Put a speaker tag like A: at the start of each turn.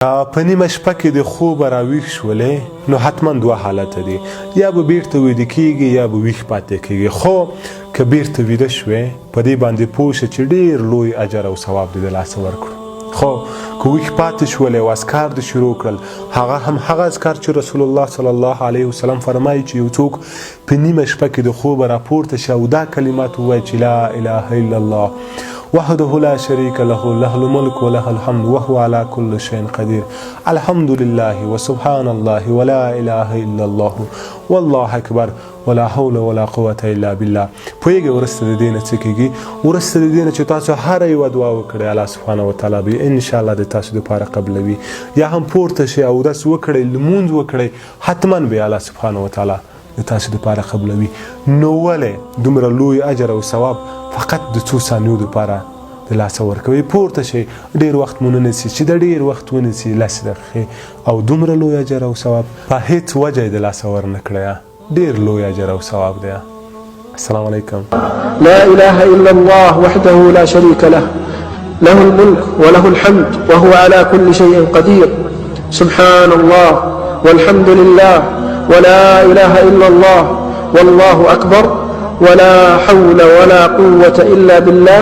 A: په نیمه شپه کې د خوبه راویښ شولې نو حتما دوه حالته دي، یا به بیرته ویده کیږي یا به ویښ پاتې کیږي. خو که بیرته ویده شوې په دې باندې پوه شه چې ډېر لوی اجر او ثواب دې د لاسه ورکړو. خو که ویښ پاتې شولې او اذکار دې شروع کړل، هغه هم هغه اذکار چې رسول الله صلی الله علیه وسلم فرمایي چې یو څوک په نیمه شپه کې د خوبه راپورته شه او دا کلمات ووایي چې لا اله الا الله وحده لا شريك له له الملك وله الحمد وهو على كل شيء قدير الحمد لله وسبحان الله ولا اله الا الله والله اکبر ولا حول ولا قوة الا بالله. پوهیږئ وروسته د دې نه څه کیږي؟ وروسته د دې نه چې تاسو هره یوه دعا وکړئ الله سبحانه وتعالی به انشاءالله د تاسو دپاره قبلوي. یا هم پورته شئ اودس وکړئ، لمونځ وکړئ، حتما به الله سبحانه وتعالی د تاسو دپاره قبلوي. نو ولې دومره لوی اجر او ثواب فقط د څو ثانیو دپاره د لاسه ورکوي؟ پورته شئ، ډېر وخت مو نه نیسي چې د ډېر وخت ونیسي 10 دقیقې او دومره لوی اجر او ثواب په هېڅ وجه یې د لاسه ورنه کړی. ډېر لوی اجر او ثواب دی. السلام علیکم.
B: لا اله الا الله وحده لا شريك له له الملك وله الحمد وهو على كل شيء قدير سبحان الله والحمد لله ولا اله الا الله والله اكبر ولا حول ولا قوة الا بالله